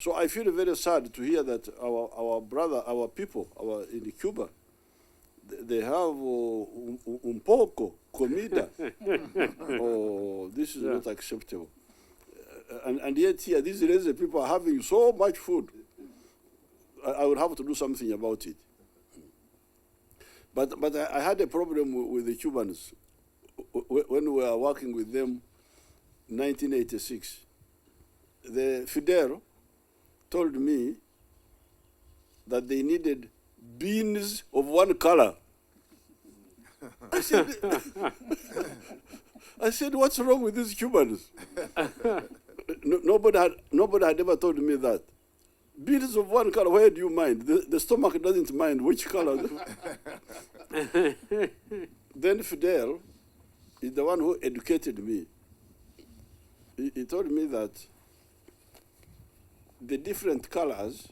So I feel very sad to hear that our brother, our people, in Cuba, they have un poco comida. Oh, this is not acceptable. And yet here, these lazy people are having so much food. I would have to do something about it. But I had a problem with the Cubans when we were working with them in 1986. The Fidel told me that they needed beans of one color. I said, what's wrong with these Cubans? Nobody had ever told me that. Beans of one color, where do you mind? The stomach doesn't mind which color. Then Fidel is the one who educated me. He told me that the different colors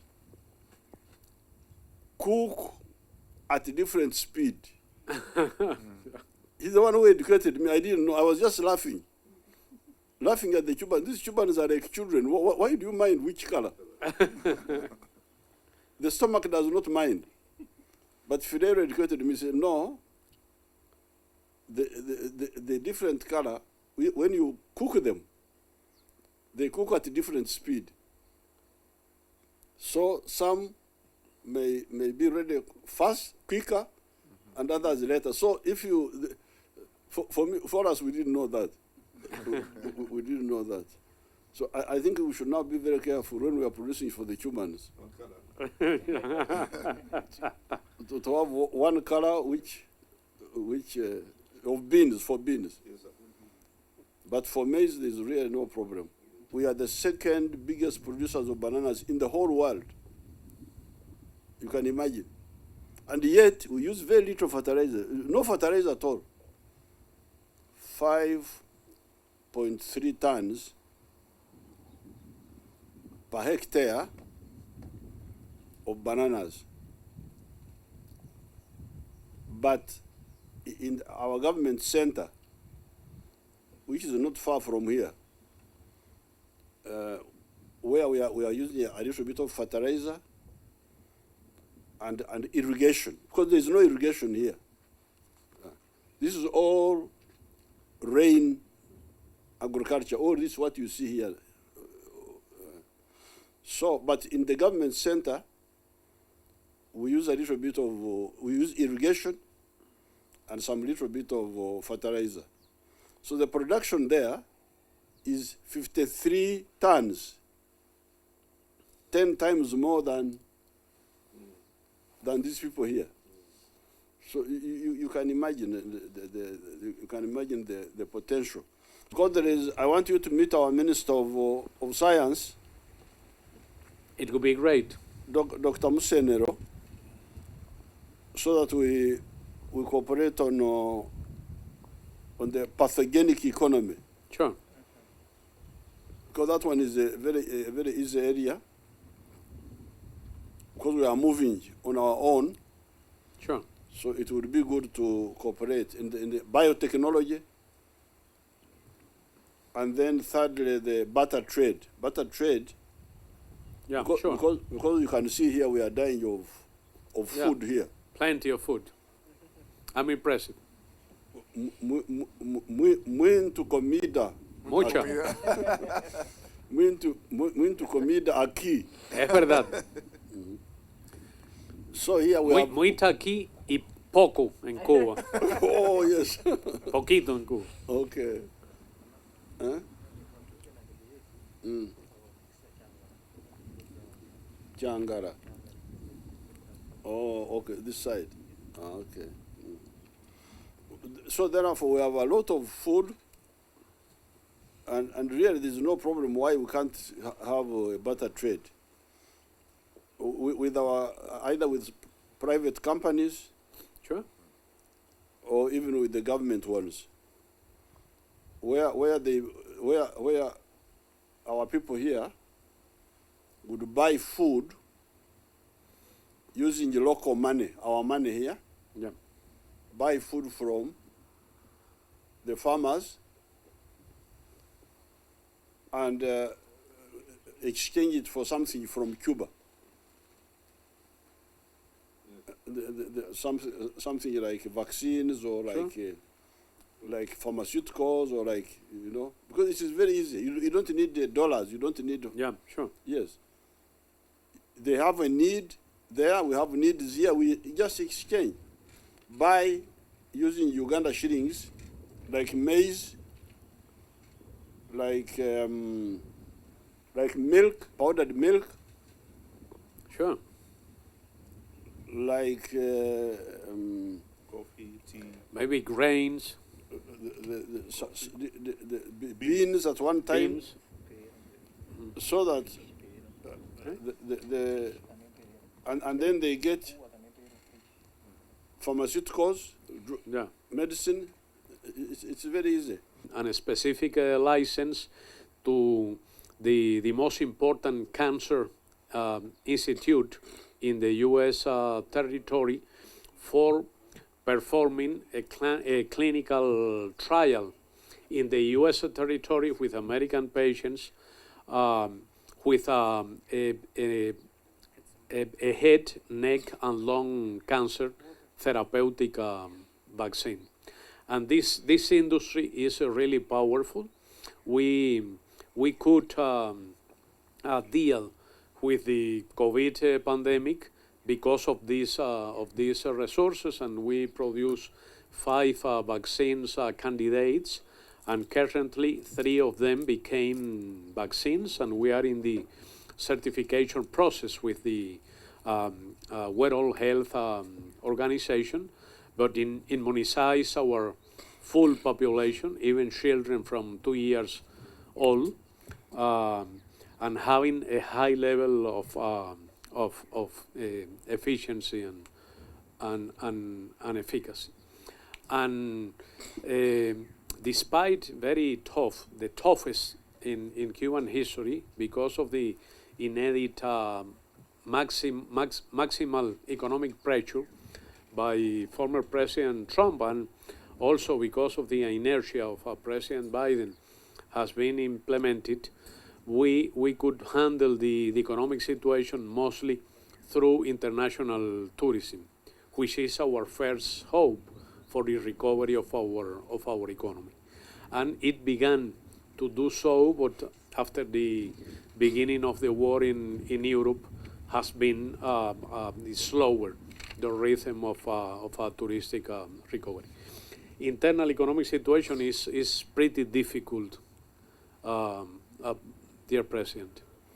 cook at a different speed. He's the one who educated me. I didn't know. I was just laughing at the Cubans. These Cubans are like children. Why do you mind which color? The stomach does not mind. But Fidel educated me. Said, no, the different color, when you cook them, they cook at a different speed. So some may be ready fast, quicker, and others later. So if you, for us, we didn't know that. we didn't know that. So I think we should now be very careful when we are producing for the Cubans. to have one color which of beans, for beans. But for maize, there's really no problem. We are the second biggest producers of bananas in the whole world. You can imagine. And yet, we use very little fertilizer, no fertilizer at all. 5.3 tons per hectare of bananas. But in our government center, which is not far from here, where we are using a little bit of fertilizer and irrigation, because there is no irrigation here. This is all rain agriculture. All this what you see here. So, but in the government center, we use a little bit of, we use irrigation and some little bit of fertilizer. So the production there is 53 tons, 10 times more than these people here. So you can imagine the potential. Because there is, I want you to meet our Minister of Science. It would be great. Dr. Museveni, so that we cooperate on the pathogenic economy. Sure. Because that one is a very easy area. Because we are moving on our own. Sure. So it would be good to cooperate in the biotechnology. And then thirdly, the barter trade. Barter trade. Yeah, because, sure. because you can see here we are dying of food here. Plenty of food. I'm impressed. Muito comida. Mucha. Muito comida aqui. Es verdad. So here we have... Muita aquí y poco en Cuba. Oh, yes. Poquito en Cuba. Okay. Huh? Jangara. Oh, okay, this side. Okay. So therefore we have a lot of food, and really there's no problem why we can't have a barter trade. With either with private companies, Sure. or even with the government ones, where our people here would buy food using the local money, our money here, Yeah. buy food from the farmers, and exchange it for something from Cuba. Something like vaccines or like pharmaceuticals or like, because it is very easy. You don't need the dollars. You don't need. Yeah, sure. Yes. They have a need there. We have needs here. We just exchange. Buy using Uganda shillings, like maize, like milk, powdered milk, Sure. like Coffee, tea. Maybe grains, the beans at one time, beans. so that and then they get pharmaceuticals, Yeah. medicine. It's very easy. And a specific license to the most important cancer institute in the U.S. Territory for performing a clinical trial in the U.S. territory with American patients with a head, neck, and lung cancer therapeutic vaccine. And this industry is really powerful. We could deal with the COVID pandemic because of these resources, and we produce 5 vaccines candidates, and currently 3 of them became vaccines, and we are in the certification process with the World Health Organization, but immunize our full population, even children from 2 years old, and having a high level of efficiency and efficacy. And despite the toughest in Cuban history, because of the inédit maximal economic pressure by former President Trump, and also because of the inertia of President Biden has been implemented, we could handle the economic situation mostly through international tourism, which is our first hope for the recovery of our economy. And it began to do so, but after the beginning of the war in Europe has been slower, the rhythm of a touristic recovery. Internal economic situation is pretty difficult, dear President.